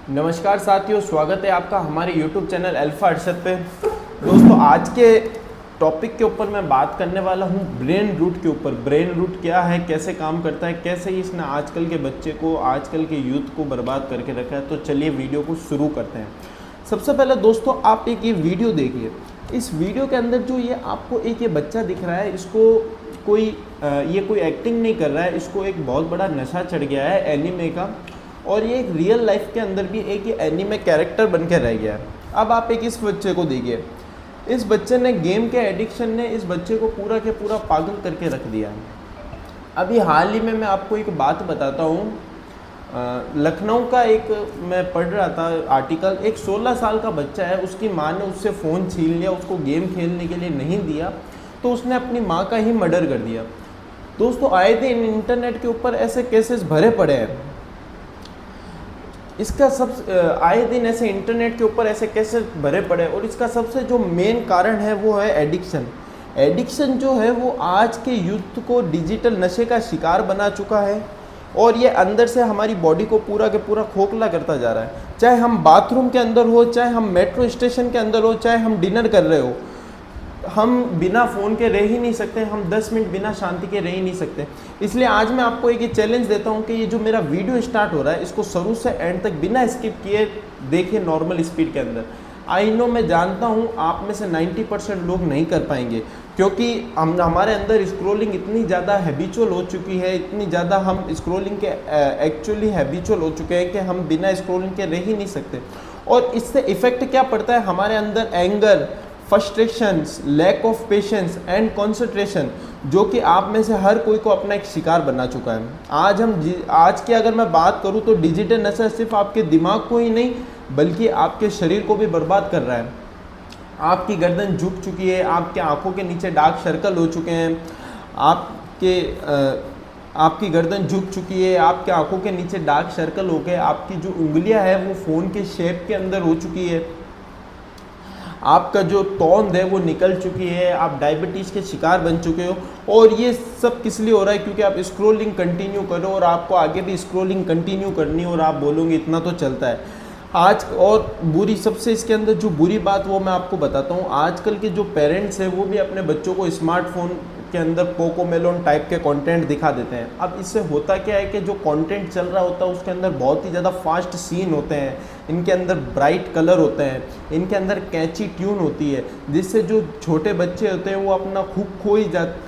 नमस्कार साथियों, स्वागत है आपका हमारे YouTube चैनल अल्फा अरशद पे। दोस्तों, आज के टॉपिक के ऊपर मैं बात करने वाला हूँ ब्रेन रूट के ऊपर। ब्रेन रूट क्या है, कैसे काम करता है, कैसे इसने आजकल के बच्चे को, आजकल के यूथ को बर्बाद करके रखा है। तो चलिए वीडियो को शुरू करते हैं। सबसे पहले दोस्तों, आप एक ये वीडियो देखिए। इस वीडियो के अंदर जो ये आपको एक ये बच्चा दिख रहा है, इसको कोई एक्टिंग नहीं कर रहा है, इसको एक बहुत बड़ा नशा चढ़ गया है एनीमे का, और ये एक रियल लाइफ के अंदर भी एक ये एनीमे कैरेक्टर बन के रह गया है। अब आप एक इस बच्चे को देखिए। इस बच्चे ने गेम के एडिक्शन ने इस बच्चे को पूरा के पूरा पागल करके रख दिया है। अभी हाल ही में मैं आपको एक बात बताता हूँ। लखनऊ का एक मैं पढ़ रहा था आर्टिकल। एक 16 साल का बच्चा है, उसकी माँ ने उससे फ़ोन छीन लिया, उसको गेम खेलने के लिए नहीं दिया, तो उसने अपनी माँ का ही मर्डर कर दिया। दोस्तों, आए दिन इंटरनेट के ऊपर ऐसे केसेस भरे पड़े हैं। इसका आए दिन ऐसे इंटरनेट के ऊपर ऐसे केसेस भरे पड़े, और इसका सबसे जो मेन कारण है वो है एडिक्शन। एडिक्शन जो है वो आज के यूथ को डिजिटल नशे का शिकार बना चुका है, और ये अंदर से हमारी बॉडी को पूरा के पूरा खोखला करता जा रहा है। चाहे हम बाथरूम के अंदर हो, चाहे हम मेट्रो स्टेशन के अंदर हो, चाहे हम डिनर कर रहे हो, हम बिना फ़ोन के रह ही नहीं सकते। हम 10 मिनट बिना शांति के रह ही नहीं सकते। इसलिए आज मैं आपको एक चैलेंज देता हूं कि ये जो मेरा वीडियो स्टार्ट हो रहा है, इसको शुरू से एंड तक बिना स्किप किए देखिए, नॉर्मल स्पीड के अंदर। आई नो, मैं जानता हूं आप में से 90% लोग नहीं कर पाएंगे, क्योंकि हमारे अंदर स्क्रोलिंग इतनी ज़्यादा हैबिचुअल हो चुकी है, इतनी ज़्यादा हम स्क्रोलिंग के एक्चुअली हैबिचुअल हो चुके हैं कि हम बिना स्क्रोलिंग के रह ही नहीं सकते। और इससे इफ़ेक्ट क्या पड़ता है हमारे अंदर? Anger, frustrations, lack of patience and concentration, जो कि आप में से हर कोई को अपना एक शिकार बना चुका है। आज की अगर मैं बात करूं तो डिजिटल नशा सिर्फ आपके दिमाग को ही नहीं बल्कि आपके शरीर को भी बर्बाद कर रहा है। आपकी गर्दन झुक चुकी है, आपके आंखों के नीचे डार्क सर्कल हो चुके हैं, आपकी गर्दन झुक चुकी है, आपके आंखों के नीचे डार्क सर्कल हो गए, आपकी जो उंगलियां है वो फ़ोन के शेप के अंदर हो चुकी है, आपका जो तौंद है वो निकल चुकी है, आप डायबिटीज़ के शिकार बन चुके हो। और ये सब किस लिए हो रहा है? क्योंकि आप स्क्रॉलिंग कंटिन्यू करो, और आपको आगे भी स्क्रॉलिंग कंटिन्यू करनी है, और आप बोलोगे इतना तो चलता है आज। और बुरी सबसे इसके अंदर जो बुरी बात वो मैं आपको बताता हूँ। आजकल के जो पेरेंट्स हैं वो भी अपने बच्चों को स्मार्टफोन के अंदर पोकोमेलोन टाइप के कंटेंट दिखा देते हैं। अब इससे होता क्या है कि जो कंटेंट चल रहा होता है उसके अंदर बहुत ही ज़्यादा फास्ट सीन होते हैं, इनके अंदर ब्राइट कलर होते हैं, इनके अंदर कैची ट्यून होती है, जिससे जो छोटे बच्चे होते हैं वो अपना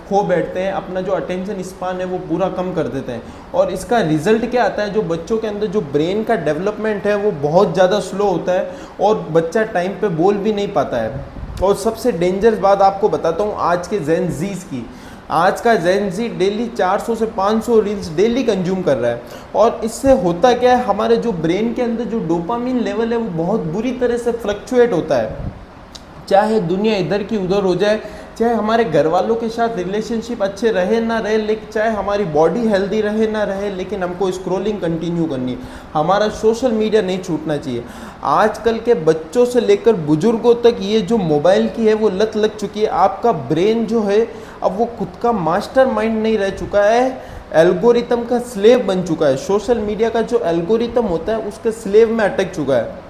खो बैठते हैं, अपना जो अटेंशन स्पान है वो पूरा कम कर देते हैं। और इसका रिजल्ट क्या आता है? जो बच्चों के अंदर जो ब्रेन का डेवलपमेंट है वो बहुत ज़्यादा स्लो होता है, और बच्चा टाइम पे बोल भी नहीं पाता है। और सबसे डेंजरस बात आपको बताता हूँ आज के जेन जीज की। आज का जेन जी डेली 400 से 500 रील्स डेली कंज्यूम कर रहा है, और इससे होता क्या है, हमारे जो ब्रेन के अंदर जो डोपामिन लेवल है वो बहुत बुरी तरह से फ्लक्चुएट होता है। चाहे दुनिया इधर की उधर हो जाए, चाहे हमारे घर वालों के साथ रिलेशनशिप अच्छे रहे ना रहे, लेकिन चाहे हमारी बॉडी हेल्दी रहे ना रहे, लेकिन हमको स्क्रॉलिंग कंटिन्यू करनी है। हमारा सोशल मीडिया नहीं छूटना चाहिए। आजकल के बच्चों से लेकर बुजुर्गों तक ये जो मोबाइल की है वो लत लग चुकी है। आपका ब्रेन जो है अब वो खुद का मास्टरमाइंड नहीं रह चुका है, एल्गोरिथम का स्लेव बन चुका है। सोशल मीडिया का जो एल्गोरिथम होता है उसके स्लेव में अटक चुका है।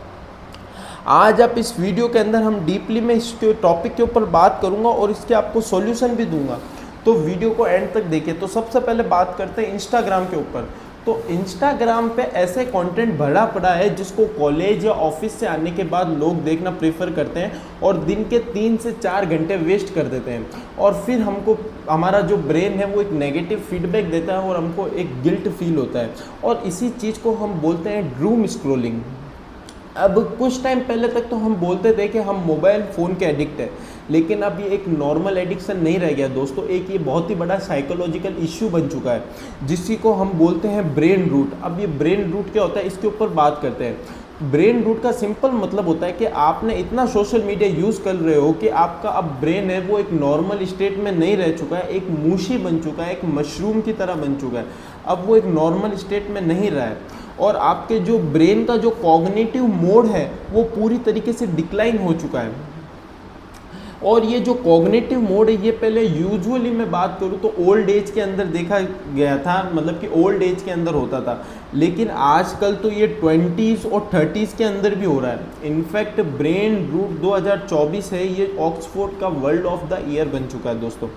आज आप इस वीडियो के अंदर हम डीपली में इसके टॉपिक के ऊपर बात करूंगा, और इसके आपको सॉल्यूशन भी दूंगा, तो वीडियो को एंड तक देखिए। तो सबसे पहले बात करते हैं इंस्टाग्राम के ऊपर। तो इंस्टाग्राम पे ऐसे कंटेंट भरा पड़ा है जिसको कॉलेज या ऑफिस से आने के बाद लोग देखना प्रेफर करते हैं, और दिन के 3 से 4 घंटे वेस्ट कर देते हैं, और फिर हमको हमारा जो ब्रेन है वो एक नेगेटिव फीडबैक देता है, और हमको एक गिल्ट फील होता है, और इसी चीज़ को हम बोलते हैं डूम स्क्रॉलिंग। अब कुछ टाइम पहले तक तो हम बोलते थे कि हम मोबाइल फ़ोन के एडिक्ट है, लेकिन अब ये एक नॉर्मल एडिक्शन नहीं रह गया दोस्तों। एक ये बहुत ही बड़ा साइकोलॉजिकल इश्यू बन चुका है, जिसी को हम बोलते हैं ब्रेन रूट। अब ये ब्रेन रूट क्या होता है, इसके ऊपर बात करते हैं। ब्रेन रूट का सिंपल मतलब होता है कि आपने इतना सोशल मीडिया यूज़ कर रहे हो कि आपका अब ब्रेन है वो एक नॉर्मल स्टेट में नहीं रह चुका है, एक मूशी बन चुका है, एक मशरूम की तरह बन चुका है। अब वो एक नॉर्मल स्टेट में नहीं रहा है, और आपके जो ब्रेन का जो कॉग्निटिव मोड है वो पूरी तरीके से डिक्लाइन हो चुका है। और ये जो कॉग्निटिव मोड है ये पहले यूजुअली मैं बात करूँ तो ओल्ड एज के अंदर देखा गया था, मतलब कि ओल्ड एज के अंदर होता था। लेकिन आजकल तो ये 20s और 30s के अंदर भी हो रहा है। इनफैक्ट ब्रेन रूट 2024 है, ये ऑक्सफोर्ड का वर्ल्ड ऑफ द ईयर बन चुका है दोस्तों।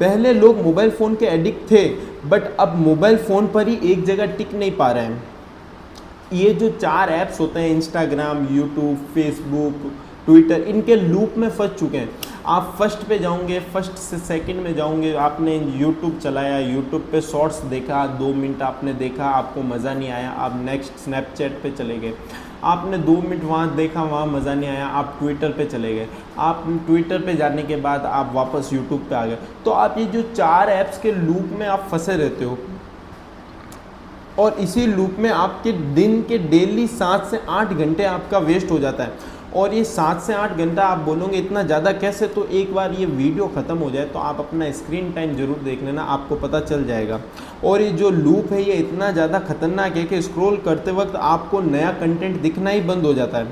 पहले लोग मोबाइल फ़ोन के एडिक्ट थे, बट अब मोबाइल फ़ोन पर ही एक जगह टिक नहीं पा रहे हैं। ये जो 4 ऐप्स होते हैं, इंस्टाग्राम, यूट्यूब, फेसबुक, ट्विटर, इनके लूप में फंस चुके हैं। आप फर्स्ट पे जाओगे, फर्स्ट से सेकंड में जाओगे, आपने यूट्यूब चलाया, यूट्यूब पे शॉर्ट्स देखा, 2 मिनट आपने देखा, आपको मज़ा नहीं आया, आप नेक्स्ट स्नैपचैट पे चले गए, आपने 2 मिनट वहाँ देखा, वहाँ मज़ा नहीं आया, आप ट्विटर पे चले गए, आप ट्विटर पे जाने के बाद आप वापस यूट्यूब पे आ गए। तो आप ये जो 4 ऐप्स के लूप में आप फंसे रहते हो, और इसी लूप में आपके दिन के डेली 7 से 8 घंटे आपका वेस्ट हो जाता है। और ये 7 से 8 घंटा आप बोलोगे इतना ज़्यादा कैसे, तो एक बार ये वीडियो ख़त्म हो जाए तो आप अपना स्क्रीन टाइम ज़रूर देख लेना, आपको पता चल जाएगा। और ये जो लूप है ये इतना ज़्यादा खतरनाक है कि स्क्रॉल करते वक्त आपको नया कंटेंट दिखना ही बंद हो जाता है।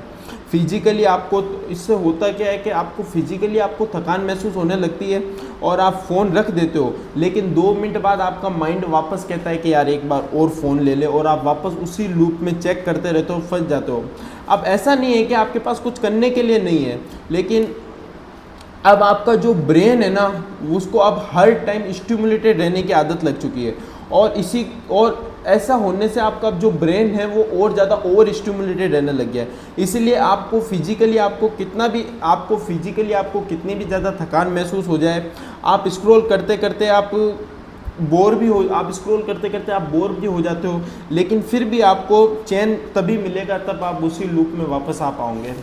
फिजिकली आपको, इससे होता क्या है कि आपको फिजिकली आपको थकान महसूस होने लगती है और आप फ़ोन रख देते हो, लेकिन 2 मिनट बाद आपका माइंड वापस कहता है कि यार एक बार और फ़ोन ले ले, और आप वापस उसी लूप में चेक करते रहते हो, फंस जाते हो। अब ऐसा नहीं है कि आपके पास कुछ करने के लिए नहीं है, लेकिन अब आपका जो ब्रेन है ना, उसको अब हर टाइम स्टिमुलेटेड रहने की आदत लग चुकी है, और ऐसा होने से आपका जो ब्रेन है वो और ज़्यादा ओवर स्टिमुलेटेड रहने लग गया है। इसलिए आपको फिजिकली आपको कितनी भी ज़्यादा थकान महसूस हो जाए, आप स्क्रॉल करते करते आप बोर भी हो जाते हो, लेकिन फिर भी आपको चैन तभी मिलेगा तब आप उसी लूप में वापस आ पाओगे।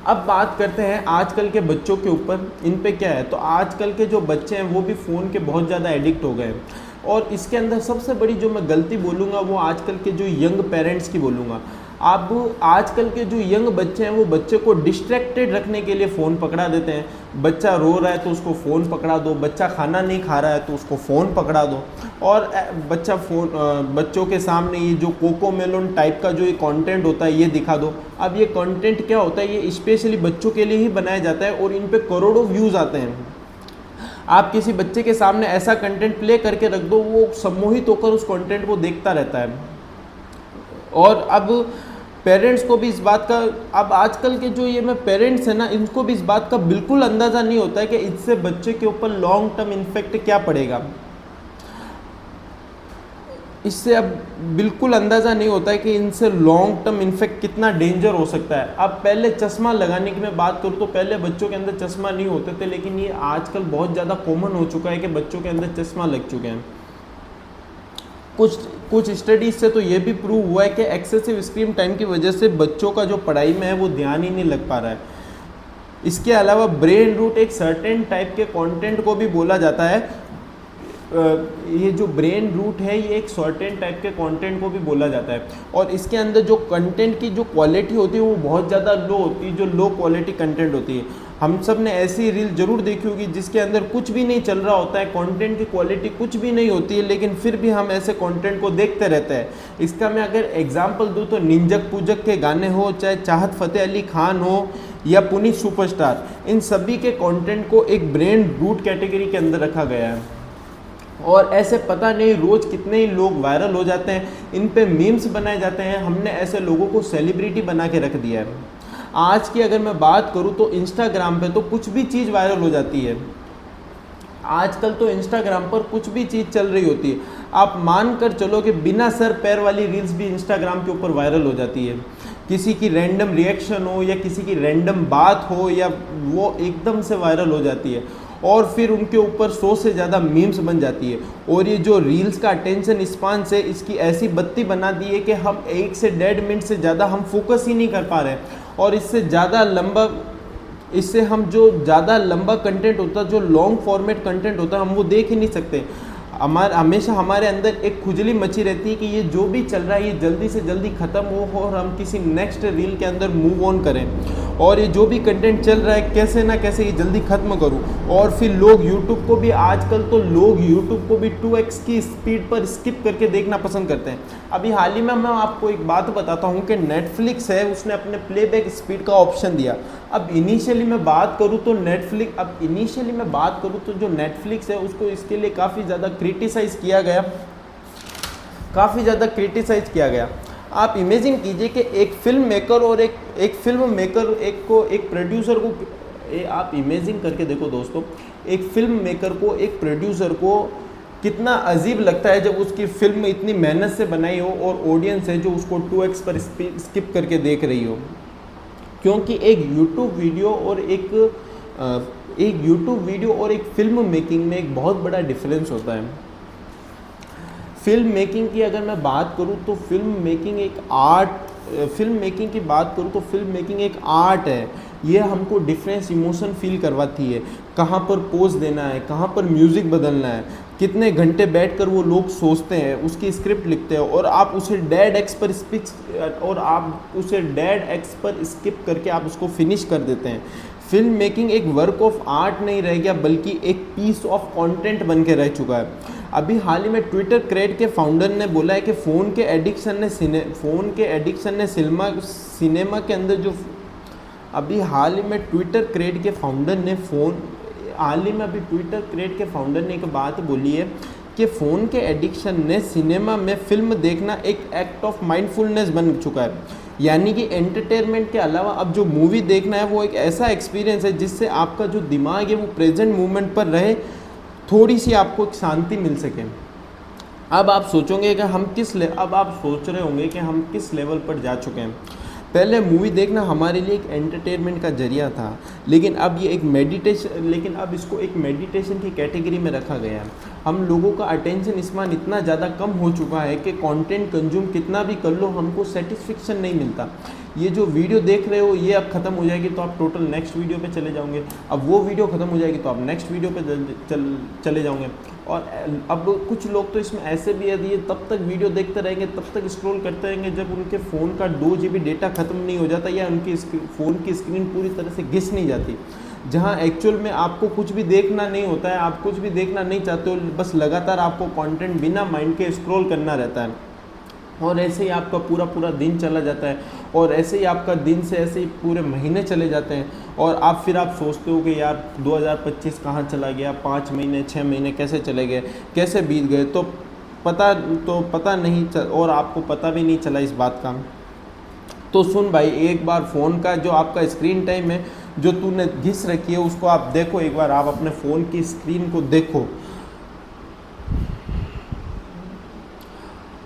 अब बात करते हैं आजकल के बच्चों के ऊपर, इन पे क्या है। तो आजकल के जो बच्चे हैं वो भी फ़ोन के बहुत ज़्यादा एडिक्ट हो गए हैं, और इसके अंदर सबसे बड़ी जो मैं गलती बोलूँगा वो आजकल के जो यंग पेरेंट्स की बोलूँगा। अब आजकल के जो यंग बच्चे हैं वो बच्चे को डिस्ट्रैक्टेड रखने के लिए फ़ोन पकड़ा देते हैं। बच्चा रो रहा है तो उसको फ़ोन पकड़ा दो, बच्चा खाना नहीं खा रहा है तो उसको फ़ोन पकड़ा दो, और बच्चों के सामने ये जो कोकोमेलन टाइप का जो ये कंटेंट होता है ये दिखा दो। अब ये कंटेंट क्या होता है, ये स्पेशली बच्चों के लिए ही बनाया जाता है, और इन पे करोड़ों व्यूज़ आते हैं। आप किसी बच्चे के सामने ऐसा कंटेंट प्ले करके रख दो, वो सम्मोहित होकर उस कंटेंट को देखता रहता है। और अब पेरेंट्स को भी इस बात का, अब आजकल के जो ये मैं पेरेंट्स हैं ना, इनको भी इस बात का बिल्कुल अंदाज़ा नहीं होता है कि इससे बच्चे के ऊपर लॉन्ग टर्म इम्पैक्ट क्या पड़ेगा। इससे अब बिल्कुल अंदाज़ा नहीं होता है कि इनसे लॉन्ग टर्म इन्फेक्ट कितना डेंजर हो सकता है। अब पहले चश्मा लगाने की मैं बात करूँ तो पहले बच्चों के अंदर चश्मा नहीं होते थे, लेकिन ये आजकल बहुत ज़्यादा कॉमन हो चुका है कि बच्चों के अंदर चश्मा लग चुके हैं। कुछ स्टडीज से तो ये भी प्रूव हुआ है कि एक्सेसिव स्क्रीन टाइम की वजह से बच्चों का जो पढ़ाई में है वो ध्यान ही नहीं लग पा रहा है। इसके अलावा ब्रेन रूट एक सर्टेन टाइप के कंटेंट को भी बोला जाता है। ये जो ब्रेन रूट है ये एक सर्टेन टाइप के कंटेंट को भी बोला जाता है, और इसके अंदर जो कंटेंट की जो क्वालिटी होती है वो बहुत ज़्यादा लो होती है, जो लो क्वालिटी कंटेंट होती है। हम सब ने ऐसी रील जरूर देखी होगी जिसके अंदर कुछ भी नहीं चल रहा होता है, कंटेंट की क्वालिटी कुछ भी नहीं होती है, लेकिन फिर भी हम ऐसे कंटेंट को देखते रहते हैं। इसका मैं अगर एग्जांपल दूं तो निंजक पूजक के गाने हो, चाहे चाहत फ़तेह अली खान हो या पुनीत सुपरस्टार, इन सभी के कंटेंट को एक ब्रेन रूट कैटेगरी के अंदर रखा गया है। और ऐसे पता नहीं रोज़ कितने ही लोग वायरल हो जाते हैं, इन पे मीम्स बनाए जाते हैं। हमने ऐसे लोगों को सेलिब्रिटी बना के रख दिया है। आज की अगर मैं बात करूं तो इंस्टाग्राम पे तो कुछ भी चीज़ वायरल हो जाती है। आजकल तो इंस्टाग्राम पर कुछ भी चीज़ चल रही होती है। आप मान कर चलो कि बिना सर पैर वाली रील्स भी इंस्टाग्राम के ऊपर वायरल हो जाती है। किसी की रैंडम रिएक्शन हो या किसी की रैंडम बात हो, या वो एकदम से वायरल हो जाती है, और फिर उनके ऊपर 100 से ज़्यादा मीम्स बन जाती है। और ये जो रील्स का अटेंशन स्पान से इसकी ऐसी बत्ती बना दी है कि हम 1 से 1.5 मिनट से ज़्यादा हम फोकस ही नहीं कर पा रहे हैं, और इससे हम जो ज़्यादा लंबा कंटेंट होता है, जो लॉन्ग फॉर्मेट कंटेंट होता है, हम वो देख ही नहीं सकते। हमेशा हमारे अंदर एक खुजली मची रहती है कि ये जो भी चल रहा है ये जल्दी से जल्दी ख़त्म हो और हम किसी नेक्स्ट रील के अंदर मूव ऑन करें, और ये जो भी कंटेंट चल रहा है कैसे ना कैसे ये जल्दी ख़त्म करूं। और फिर लोग यूट्यूब को भी, आजकल तो लोग यूट्यूब को भी 2x की स्पीड पर स्किप करके देखना पसंद करते हैं। अभी हाल ही में मैं आपको एक बात बताता हूं कि नेटफ्लिक्स है, उसने अपने प्लेबैक स्पीड का ऑप्शन दिया। अब इनिशियली मैं बात करूं तो जो नेटफ्लिक्स है उसको इसके लिए काफ़ी ज़्यादा क्रिटिसाइज़ किया गया, काफ़ी ज़्यादा क्रिटिसाइज किया गया। आप इमेजिन कीजिए कि एक फिल्म मेकर और एक फिल्म मेकर एक प्रोड्यूसर को, आप इमेजिन करके देखो दोस्तों, एक फिल्म मेकर को, एक प्रोड्यूसर को कितना अजीब लगता है जब उसकी फिल्म इतनी मेहनत से बनाई हो और ऑडियंस है जो उसको 2x पर स्किप करके देख रही हो। क्योंकि एक यूट्यूब वीडियो और एक फिल्म मेकिंग में एक बहुत बड़ा डिफरेंस होता है। फिल्म मेकिंग की अगर मैं बात करूं तो फिल्म मेकिंग एक आर्ट है। ये हमको डिफरेंस इमोशन फील करवाती है, कहाँ पर पोज देना है, कहाँ पर म्यूज़िक बदलना है, कितने घंटे बैठकर वो लोग सोचते हैं, उसकी स्क्रिप्ट लिखते हैं और आप उसे डेड एक्स पर स्किप करके आप उसको फिनिश कर देते हैं। फिल्म मेकिंग एक वर्क ऑफ आर्ट नहीं रह गया बल्कि एक पीस ऑफ कंटेंट बन के रह चुका है। अभी हाल ही में ट्विटर क्रेड के फाउंडर ने बोला है कि फ़ोन के एडिक्शन ने सिनेमा के अंदर जो अभी हाल ही में ट्विटर क्रेड के फाउंडर ने एक बात बोली है कि फ़ोन के एडिक्शन ने सिनेमा में फिल्म देखना एक एक्ट ऑफ माइंडफुलनेस बन चुका है। यानी कि एंटरटेनमेंट के अलावा अब जो मूवी देखना है वो एक ऐसा एक्सपीरियंस है जिससे आपका जो दिमाग है वो प्रेजेंट मोमेंट पर रहे, थोड़ी सी आपको एक शांति मिल सके। अब आप सोचोगे कि अब आप सोच रहे होंगे कि हम किस लेवल पर जा चुके हैं। पहले मूवी देखना हमारे लिए एक एंटरटेनमेंट का जरिया था, लेकिन अब इसको एक मेडिटेशन की कैटेगरी में रखा गया है। हम लोगों का अटेंशन स्पैन इतना ज़्यादा कम हो चुका है कि कंटेंट कंज्यूम कितना भी कर लो हमको सेटिस्फेक्शन नहीं मिलता। ये जो वीडियो देख रहे हो ये अब ख़त्म हो जाएगी तो आप टोटल नेक्स्ट वीडियो पे चले जाओगे, अब वो वीडियो ख़त्म हो जाएगी तो आप नेक्स्ट वीडियो पे चले जाओगे। और अब कुछ लोग तो इसमें ऐसे भी है, ये तब तक वीडियो देखते रहेंगे, तब तक स्क्रॉल करते रहेंगे जब उनके फ़ोन का 2 GB डेटा ख़त्म नहीं हो जाता या उनकी फ़ोन की स्क्रीन पूरी तरह से घिस नहीं जाती। जहाँ एक्चुअल में आपको कुछ भी देखना नहीं होता है, आप कुछ भी देखना नहीं चाहते हो, बस लगातार आपको कंटेंट बिना माइंड के स्क्रॉल करना रहता है और ऐसे ही आपका पूरा दिन चला जाता है और ऐसे ही आपका दिन से ऐसे ही पूरे महीने चले जाते हैं और आप सोचते हो कि यार 2025 कहाँ चला गया, 5 महीने 6 महीने कैसे चले गए, कैसे बीत गए, तो पता नहीं और आपको पता भी नहीं चला इस बात का। तो सुन भाई, एक बार फ़ोन का जो आपका स्क्रीन टाइम है जो तूने घिस रखी है उसको आप देखो, एक बार आप अपने फ़ोन की स्क्रीन को देखो।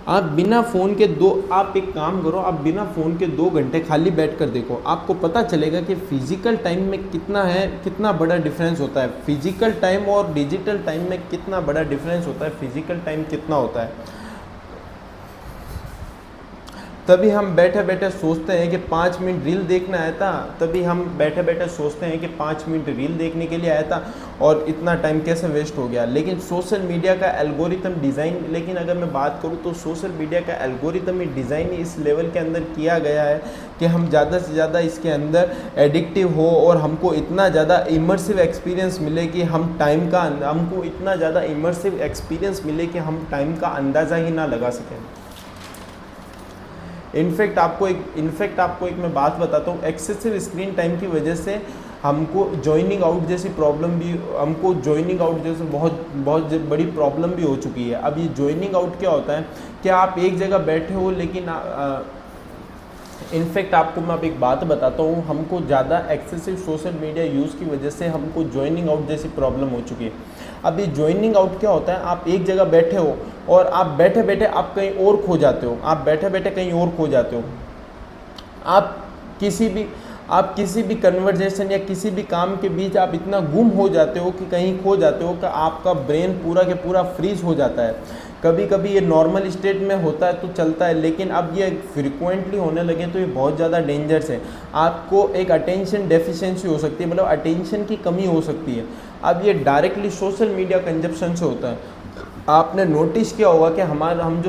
आप बिना फ़ोन के आप एक काम करो, आप बिना फ़ोन के 2 घंटे खाली बैठ कर देखो, आपको पता चलेगा कि फ़िज़िकल टाइम में कितना बड़ा डिफरेंस होता है। फ़िज़िकल टाइम और डिजिटल टाइम में कितना बड़ा डिफरेंस होता है, फ़िज़िकल टाइम कितना होता है। तभी हम बैठे बैठे सोचते हैं कि 5 मिनट रील देखना आया था, तभी हम बैठे बैठे सोचते हैं कि 5 मिनट रील देखने के लिए आया था और इतना टाइम कैसे वेस्ट हो गया। लेकिन सोशल मीडिया का एल्गोरिथम डिज़ाइन, लेकिन अगर मैं बात करूं तो सोशल मीडिया का एल्गोरिथम डिज़ाइन इस लेवल के अंदर किया गया है कि हम ज़्यादा से ज़्यादा इसके अंदर एडिक्टिव हो और हमको इतना ज़्यादा इमर्सिव एक्सपीरियंस मिले कि हमको इतना ज़्यादा इमर्सिव एक्सपीरियंस मिले कि हम टाइम का अंदाज़ा ही ना लगा सकें। इनफैक्ट आपको एक मैं बात बताता हूँ, एक्सेसिव स्क्रीन टाइम की वजह से हमको जॉइनिंग आउट जैसी बहुत बड़ी प्रॉब्लम भी हो चुकी है। अब ये जॉइनिंग आउट क्या होता है कि आप एक जगह बैठे हो लेकिन इनफैक्ट आपको मैं अब एक बात बताता हूँ, हमको ज़्यादा एक्सेसिव सोशल मीडिया यूज़ की वजह से हमको जॉइनिंग आउट जैसी प्रॉब्लम हो चुकी है। अब ये जॉइनिंग आउट क्या होता है, आप एक जगह बैठे हो और आप बैठे बैठे आप कहीं और खो जाते हो, आप किसी भी कन्वर्जेशन या किसी भी काम के बीच आप इतना गुम हो जाते हो कि कहीं खो जाते हो कि आपका ब्रेन पूरा के पूरा फ्रीज हो जाता है। कभी कभी ये नॉर्मल स्टेट में होता है तो चलता है, लेकिन अब ये फ्रिक्वेंटली होने लगे तो ये बहुत ज़्यादा डेंजरस है। आपको एक अटेंशन डेफिशिएंसी हो सकती है, मतलब अटेंशन की कमी हो सकती है। अब ये डायरेक्टली सोशल मीडिया कंजप्शन से होता है। आपने नोटिस किया होगा कि हमारे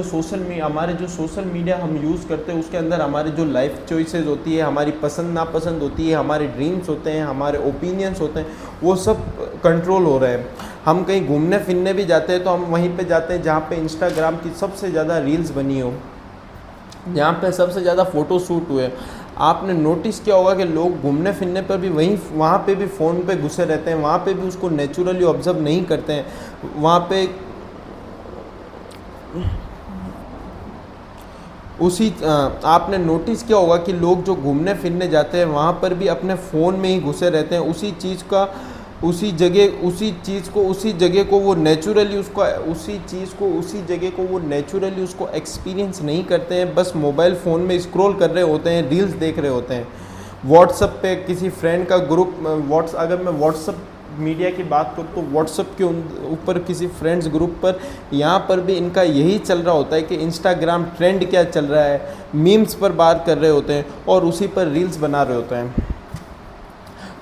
जो सोशल मीडिया हम यूज़ करते हैं उसके अंदर हमारी जो लाइफ चॉइसेस होती है, हमारी पसंद नापसंद होती है, हमारे ड्रीम्स होते हैं, हमारे ओपिनियंस होते हैं, वो सब कंट्रोल हो रहे हैं। हम कहीं घूमने फिरने भी जाते हैं तो हम वहीं पे जाते हैं जहाँ पे इंस्टाग्राम की सबसे ज़्यादा रील्स बनी हो, जहाँ पे सबसे ज़्यादा फ़ोटो शूट हुए। आपने नोटिस किया होगा कि लोग घूमने फिरने पर भी वहाँ पे भी फ़ोन पे घुसे रहते हैं, वहाँ पे भी उसको नेचुरली ऑब्जर्व नहीं करते हैं। आपने नोटिस किया होगा कि लोग जो घूमने फिरने जाते हैं वहाँ पर भी अपने फ़ोन में ही घुसे रहते हैं, उसी चीज़ को उसी जगह को वो नेचुरली उसको एक्सपीरियंस नहीं करते हैं, बस मोबाइल फ़ोन में स्क्रॉल कर रहे होते हैं, रील्स देख रहे होते हैं। व्हाट्सएप पे किसी फ्रेंड का ग्रुप, अगर मैं व्हाट्सएप मीडिया की बात करूँ तो व्हाट्सएप के ऊपर किसी फ्रेंड्स ग्रुप पर, यहाँ पर भी इनका यही चल रहा होता है कि इंस्टाग्राम ट्रेंड क्या चल रहा है, मीम्स पर बात कर रहे होते हैं और उसी पर रील्स बना रहे होते हैं।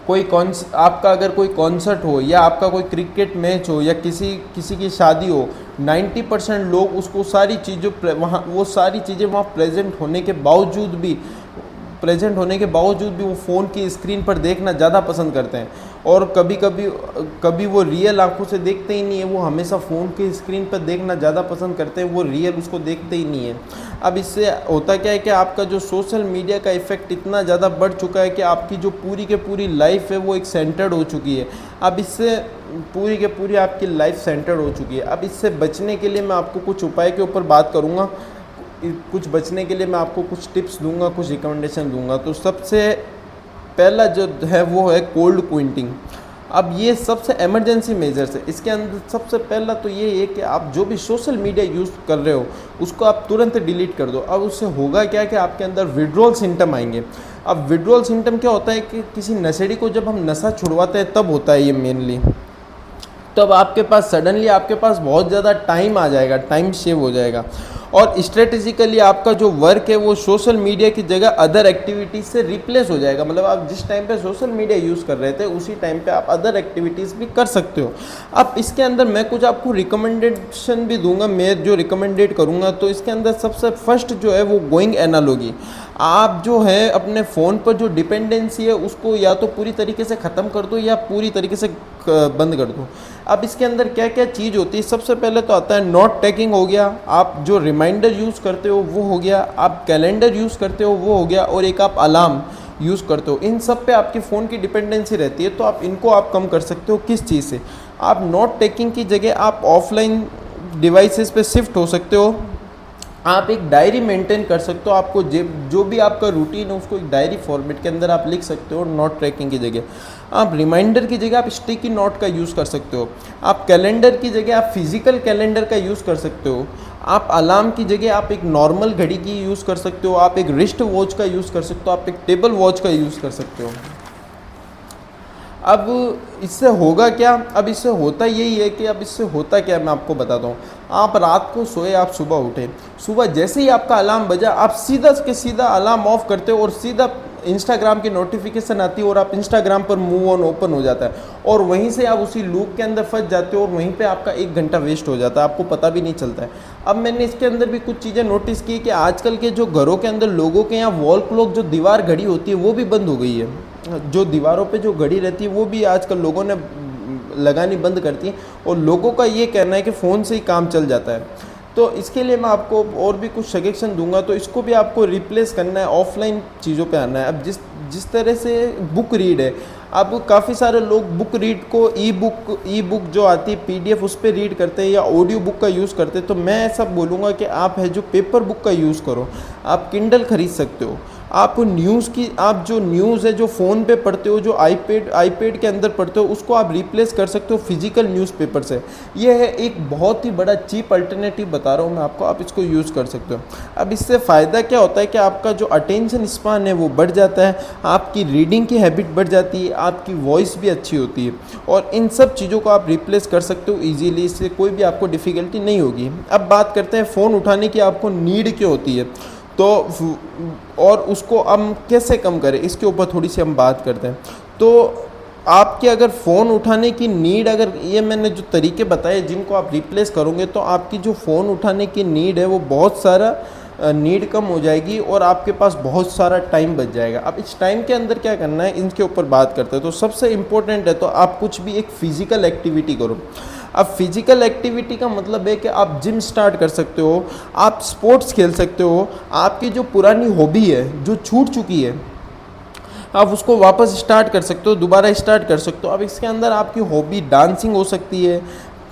आपका अगर कोई कॉन्सर्ट हो या आपका कोई क्रिकेट मैच हो या किसी की शादी हो, 90% लोग उसको सारी चीज़ें वहाँ प्रेजेंट होने के बावजूद भी वो फ़ोन की स्क्रीन पर देखना ज़्यादा पसंद करते हैं। और कभी वो रियल आंखों से देखते ही नहीं है, वो हमेशा फ़ोन की स्क्रीन पर देखना ज़्यादा पसंद करते हैं, वो रियल उसको देखते ही नहीं है। अब इससे होता क्या है कि आपका जो सोशल मीडिया का इफ़ेक्ट इतना ज़्यादा बढ़ चुका है कि आपकी जो पूरी के पूरी लाइफ है वो एक सेंटर्ड हो चुकी है। अब इससे पूरी के पूरी आपकी लाइफ सेंटर्ड हो चुकी है। अब इससे बचने के लिए मैं आपको कुछ उपाय के ऊपर बात करूँगा, कुछ बचने के लिए मैं आपको कुछ टिप्स दूंगा, कुछ रिकमेंडेशन दूंगा। तो सबसे पहला जो है वो है कोल्ड क्विंटिंग। अब ये सबसे इमरजेंसी मेजर्स है। इसके अंदर सबसे पहला तो ये है कि आप जो भी सोशल मीडिया यूज़ कर रहे हो उसको आप तुरंत डिलीट कर दो। अब उससे होगा क्या कि आपके अंदर विड्रॉल सिम्टम आएंगे। अब विड्रॉल सिम्टम क्या होता है कि किसी नशेड़ी को जब हम नशा छुड़वाते हैं तब होता है ये मेनली। तब आपके पास सडनली आपके पास बहुत ज़्यादा टाइम आ जाएगा, टाइम सेव हो जाएगा और स्ट्रेटेजिकली आपका जो वर्क है वो सोशल मीडिया की जगह अदर एक्टिविटीज़ से रिप्लेस हो जाएगा। मतलब आप जिस टाइम पे सोशल मीडिया यूज़ कर रहे थे उसी टाइम पे आप अदर एक्टिविटीज़ भी कर सकते हो। अब इसके अंदर मैं कुछ आपको रिकमेंडेशन भी दूंगा, मैं जो रिकमेंडेड करूंगा। तो इसके अंदर सबसे फर्स्ट जो है वो गोइंग एनालॉजी। आप जो है अपने फ़ोन पर जो डिपेंडेंसी है उसको या तो पूरी तरीके से ख़त्म कर दो या पूरी तरीके से बंद कर दो। अब इसके अंदर क्या क्या चीज़ होती है, सबसे पहले तो आता है नोट टेकिंग हो गया, आप जो रिमाइंडर यूज़ करते हो वो हो गया, आप कैलेंडर यूज़ करते हो वो हो गया और एक आप अलार्म यूज़ करते हो। इन सब पे आपकी फ़ोन की डिपेंडेंसी रहती है, तो आप कम कर सकते हो। किस चीज़ से? आप नोट टेकिंग की जगह आप ऑफलाइन डिवाइसेस पे शिफ्ट हो सकते हो। आप एक डायरी मेंटेन कर सकते हो, आपको जो भी आपका रूटीन है उसको एक डायरी फॉर्मेट के अंदर आप लिख सकते हो नोट ट्रैकिंग की जगह। आप रिमाइंडर की जगह आप स्टिकी नोट का यूज़ कर सकते हो। आप कैलेंडर की जगह आप फिजिकल कैलेंडर का यूज़ कर सकते हो। आप अलार्म की जगह आप एक नॉर्मल घड़ी की यूज़ कर सकते हो। आप एक रिस्ट वॉच का यूज़ कर सकते हो। आप एक टेबल वॉच का यूज़ कर सकते हो। अब इससे होगा क्या? अब इससे होता यही है कि अब इससे होता क्या मैं आपको बताता हूँ। आप रात को सोए, आप सुबह उठे, सुबह जैसे ही आपका अलार्म बजा आप सीधा के सीधा अलार्म ऑफ करते हो और सीधा इंस्टाग्राम की नोटिफिकेशन आती है और आप इंस्टाग्राम पर मूव ऑन ओपन हो जाता है और वहीं से आप उसी लूप के अंदर फंस जाते हो और वहीं पे आपका 1 घंटा वेस्ट हो जाता है, आपको पता भी नहीं चलता है। अब मैंने इसके अंदर भी कुछ चीज़ें नोटिस की कि आजकल के जो घरों के अंदर लोगों के यहाँ वॉल क्लॉक जो दीवार घड़ी होती है वो भी बंद हो गई है। जो दीवारों पे जो घड़ी रहती है वो भी आजकल लोगों ने लगानी बंद करती है और लोगों का ये कहना है कि फ़ोन से ही काम चल जाता है। तो इसके लिए मैं आपको और भी कुछ सजेशन दूंगा। तो इसको भी आपको रिप्लेस करना है, ऑफलाइन चीज़ों पे आना है। अब जिस तरह से बुक रीड है, अब काफ़ी सारे लोग बुक रीड को ई बुक जो आती है PDF उस पर रीड करते हैं या ऑडियो बुक का यूज़ करते हैं। तो मैं ऐसा बोलूँगा कि आप है जो पेपर बुक का यूज़ करो। आप किंडल खरीद सकते हो। आप जो न्यूज़ है जो फ़ोन पे पढ़ते हो, जो आईपैड के अंदर पढ़ते हो, उसको आप रिप्लेस कर सकते हो फिजिकल न्यूज़पेपर से। यह है एक बहुत ही बड़ा चीप अल्टरनेटिव बता रहा हूँ मैं आपको, आप इसको यूज़ कर सकते हो। अब इससे फ़ायदा क्या होता है कि आपका जो अटेंशन स्पान है वो बढ़ जाता है, आपकी रीडिंग की हैबिट बढ़ जाती है, आपकी वॉइस भी अच्छी होती है और इन सब चीज़ों को आप रिप्लेस कर सकते हो ईजीली। इससे कोई भी आपको डिफ़िकल्टी नहीं होगी। अब बात करते हैं फ़ोन उठाने की आपको नीड क्यों होती है, तो और उसको हम कैसे कम करें, इसके ऊपर थोड़ी सी हम बात करते हैं। तो आपके अगर फ़ोन उठाने की नीड, अगर ये मैंने जो तरीके बताए जिनको आप रिप्लेस करोगे तो आपकी जो फ़ोन उठाने की नीड है वो बहुत सारा नीड कम हो जाएगी और आपके पास बहुत सारा टाइम बच जाएगा। अब इस टाइम के अंदर क्या करना है, इनके ऊपर बात करते हैं। तो सबसे इम्पोर्टेंट है तो आप कुछ भी एक फ़िज़िकल एक्टिविटी करो। अब फिजिकल एक्टिविटी का मतलब है कि आप जिम स्टार्ट कर सकते हो, आप स्पोर्ट्स खेल सकते हो, आपकी जो पुरानी हॉबी है जो छूट चुकी है आप उसको वापस स्टार्ट कर सकते हो, दोबारा स्टार्ट कर सकते हो। अब इसके अंदर आपकी हॉबी डांसिंग हो सकती है,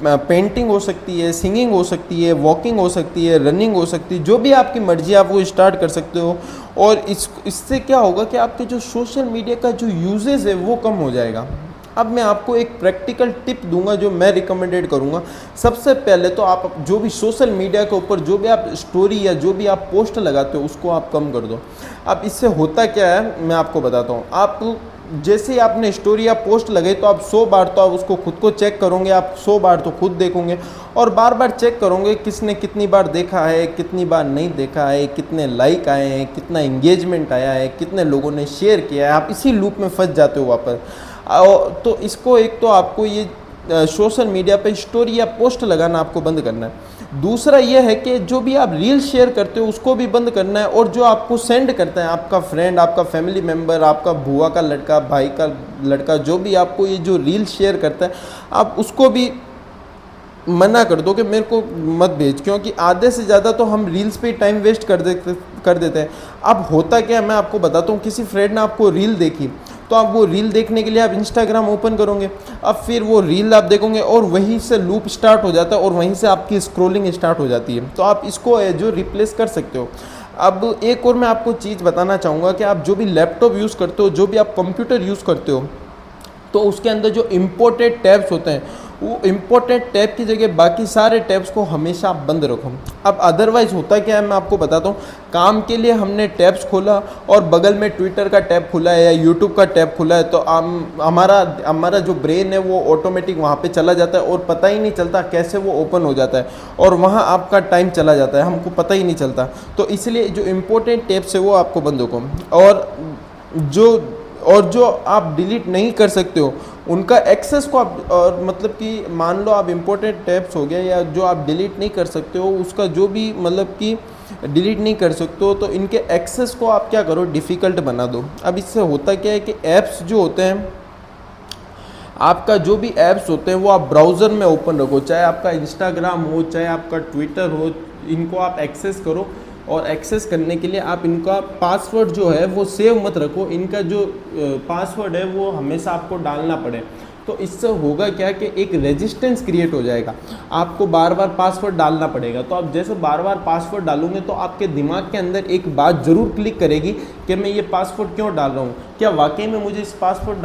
पेंटिंग हो सकती है, सिंगिंग हो सकती है, वॉकिंग हो सकती है, रनिंग हो सकती है, जो भी आपकी मर्ज़ी है आप वो स्टार्ट कर सकते हो। और इससे क्या होगा कि आपके जो सोशल मीडिया का जो यूजेज़ है वो कम हो जाएगा। अब मैं आपको एक प्रैक्टिकल टिप दूंगा जो मैं रिकमेंडेड करूंगा। सबसे पहले तो आप जो भी सोशल मीडिया के ऊपर जो भी आप स्टोरी या जो भी आप पोस्ट लगाते हो उसको आप कम कर दो। अब इससे होता क्या है मैं आपको बताता हूँ। आप जैसे ही आपने स्टोरी या पोस्ट लगाई तो आप 100 बार तो आप उसको खुद को चेक करोगे, आप 100 बार तो खुद देखोगे और बार बार चेक करोगे किसने कितनी बार देखा है, कितनी बार नहीं देखा है, कितने लाइक आए हैं, कितना एंगेजमेंट आया है, कितने लोगों ने शेयर किया है। आप इसी लूप में फंस जाते हो वापस। तो इसको एक तो आपको ये सोशल मीडिया पे स्टोरी या पोस्ट लगाना आपको बंद करना है। दूसरा यह है कि जो भी आप रील शेयर करते हो उसको भी बंद करना है। और जो आपको सेंड करता है आपका फ्रेंड, आपका फैमिली मेम्बर, आपका बुआ का लड़का, भाई का लड़का, जो भी आपको ये जो रील शेयर करता है आप उसको भी मना कर दो कि मेरे को मत भेज, क्योंकि आधे से ज़्यादा तो हम रील्स पे टाइम वेस्ट कर देते हैं। अब होता क्या है मैं आपको बताता हूँ। किसी फ्रेंड ने आपको रील देखी तो आप वो रील देखने के लिए आप इंस्टाग्राम ओपन करोगे, अब फिर वो रील आप देखोगे और वहीं से लूप स्टार्ट हो जाता है और वहीं से आपकी स्क्रॉलिंग स्टार्ट हो जाती है। तो आप इसको जो रिप्लेस कर सकते हो। अब एक और मैं आपको चीज़ बताना चाहूँगा कि आप जो भी लैपटॉप यूज़ करते हो, जो भी आप कंप्यूटर यूज़ करते हो, तो उसके अंदर जो इम्पोर्टेंट टैब्स होते हैं वो इम्पोर्टेंट टैब की जगह बाकी सारे टैब्स को हमेशा आप बंद रखो। अब अदरवाइज़ होता क्या है मैं आपको बताता हूँ। काम के लिए हमने टैब्स खोला और बगल में ट्विटर का टैब खुला है या यूट्यूब का टैब खुला है तो हमारा जो ब्रेन है वो ऑटोमेटिक वहाँ पे चला जाता है और पता ही नहीं चलता कैसे वो ओपन हो जाता है और वहाँ आपका टाइम चला जाता है, हमको पता ही नहीं चलता। तो इसलिए जो इम्पोर्टेंट टैब्स है वो आपको बंद रखो। और जो आप डिलीट नहीं कर सकते हो उनका एक्सेस को आप, और मतलब कि मान लो आप इम्पोर्टेंट टैब्स हो गया या जो आप डिलीट नहीं कर सकते हो उसका जो भी मतलब कि डिलीट नहीं कर सकते हो तो इनके एक्सेस को आप क्या करो डिफ़िकल्ट बना दो। अब इससे होता क्या है कि ऐप्स जो होते हैं, आपका जो भी ऐप्स होते हैं वो आप ब्राउज़र में ओपन रखो, चाहे आपका इंस्टाग्राम हो, चाहे आपका ट्विटर हो, इनको आप एक्सेस करो। और एक्सेस करने के लिए आप इनका पासवर्ड जो है वो सेव मत रखो, इनका जो पासवर्ड है वो हमेशा आपको डालना पड़े। तो इससे होगा क्या कि एक रेजिस्टेंस क्रिएट हो जाएगा, आपको बार बार पासवर्ड डालना पड़ेगा। तो आप जैसे बार बार पासवर्ड डालोगे तो आपके दिमाग के अंदर एक बात ज़रूर क्लिक करेगी कि मैं ये पासवर्ड क्यों डाल रहा हूँ, क्या वाकई में मुझे इस पासवर्ड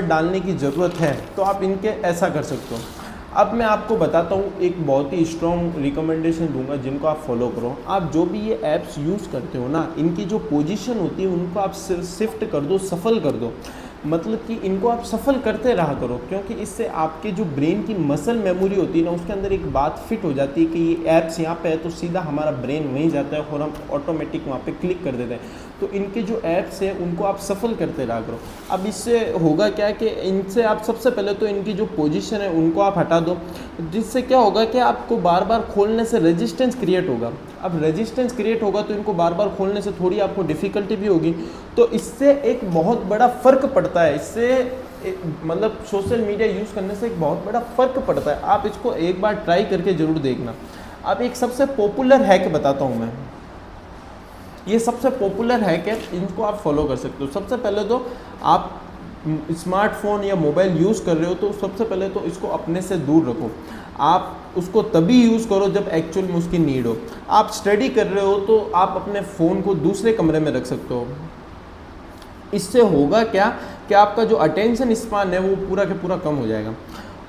डालने की ज़रूरत है। तो आप इनके ऐसा कर सकते हो। अब मैं आपको बताता हूँ एक बहुत ही स्ट्रॉन्ग रिकमेंडेशन दूंगा जिनको आप फॉलो करो। आप जो भी ये ऐप्स यूज़ करते हो ना, इनकी जो पोजीशन होती है उनको आप शिफ्ट कर दो, सफल कर दो। मतलब कि इनको आप सफल करते रहा करो, क्योंकि इससे आपके जो ब्रेन की मसल मेमोरी होती है ना उसके अंदर एक बात फिट हो जाती है कि ये ऐप्स यहाँ पे है तो सीधा हमारा ब्रेन वहीं जाता है और हम ऑटोमेटिक वहाँ पे क्लिक कर देते हैं। तो इनके जो ऐप्स है उनको आप सफल करते रहा करो। अब इससे होगा क्या कि इनसे आप सबसे पहले तो इनकी जो पोजीशन है उनको आप हटा दो, जिससे क्या होगा कि आपको बार बार खोलने से रेजिस्टेंस क्रिएट होगा। अब रेजिस्टेंस क्रिएट होगा तो इनको बार बार खोलने से थोड़ी आपको डिफ़िकल्टी भी होगी। तो इससे एक बहुत बड़ा फ़र्क पड़ता है, इससे मतलब सोशल मीडिया यूज़ करने से एक बहुत बड़ा फ़र्क पड़ता है। आप इसको एक बार ट्राई करके ज़रूर देखना। अब एक सबसे पॉपुलर हैक बताता हूँ मैं, ये सबसे पॉपुलर हैक है, इनको आप फॉलो कर सकते हो। सबसे पहले तो आप स्मार्टफोन या मोबाइल यूज़ कर रहे हो तो सबसे पहले तो इसको अपने से दूर रखो। आप उसको तभी यूज़ करो जब एक्चुअल में उसकी नीड हो। आप स्टडी कर रहे हो तो आप अपने फ़ोन को दूसरे कमरे में रख सकते हो। इससे होगा क्या कि आपका जो अटेंशन स्पान है वो पूरा के पूरा कम हो जाएगा।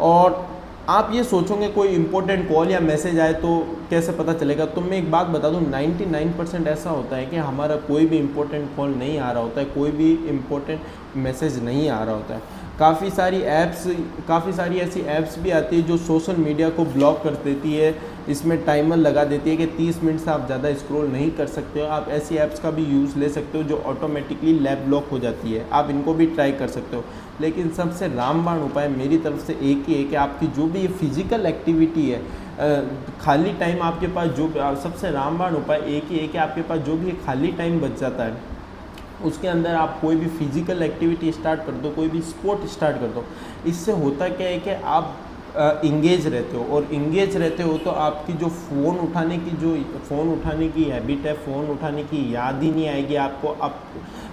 और आप ये सोचोगे कोई इंपॉर्टेंट कॉल या मैसेज आए तो कैसे पता चलेगा। तो मैं एक बात बता दूं, 99% ऐसा होता है कि हमारा कोई भी इंपॉर्टेंट कॉल नहीं आ रहा होता है, कोई भी इंपॉर्टेंट मैसेज नहीं आ रहा होता है। काफ़ी सारी ऐसी ऐप्स भी आती है जो सोशल मीडिया को ब्लॉक कर देती है, इसमें टाइमर लगा देती है कि 30 मिनट से आप ज़्यादा स्क्रॉल नहीं कर सकते हो। आप ऐसी ऐप्स का भी यूज़ ले सकते हो जो ऑटोमेटिकली लैब ब्लॉक हो जाती है, आप इनको भी ट्राई कर सकते हो। लेकिन सबसे रामबाण उपाय मेरी तरफ से एक ही है कि आपकी जो भी ये फिजिकल एक्टिविटी है, खाली टाइम आपके पास जो सबसे रामबाण उपाय एक ही है कि आपके पास जो भी खाली टाइम बच जाता है उसके अंदर आप कोई भी फिजिकल एक्टिविटी स्टार्ट कर दो, कोई भी स्पोर्ट स्टार्ट कर दो। इससे होता क्या है कि आप इंगेज रहते हो, और इंगेज रहते हो तो आपकी जो फ़ोन उठाने की हैबिट है, फ़ोन उठाने की याद ही नहीं आएगी आपको। आप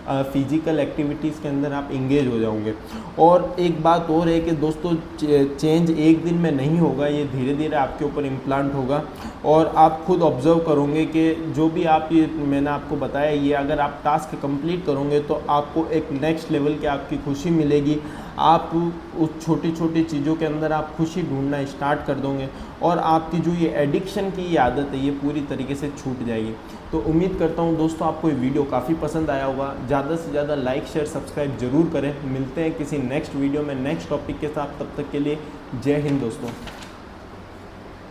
फिजिकल एक्टिविटीज़ के अंदर आप इंगेज हो जाओगे। और एक बात और है कि दोस्तों, चेंज एक दिन में नहीं होगा, ये धीरे धीरे आपके ऊपर इम्प्लांट होगा। और आप खुद ऑब्जर्व करोगे कि जो भी आप ये मैंने आपको बताया, ये अगर आप टास्क कंप्लीट करोगे तो आपको एक नेक्स्ट लेवल की आपकी खुशी मिलेगी। आप उस छोटी छोटी चीज़ों के अंदर आप खुशी ढूंढना स्टार्ट कर दोगे और आपकी जो ये एडिक्शन की ये आदत है ये पूरी तरीके से छूट जाएगी। तो उम्मीद करता हूँ दोस्तों आपको ये वीडियो काफ़ी पसंद आया होगा। ज़्यादा से ज़्यादा लाइक शेयर सब्सक्राइब जरूर करें। मिलते हैं किसी नेक्स्ट वीडियो में नेक्स्ट टॉपिक के साथ, तब तक के लिए जय हिंद दोस्तों।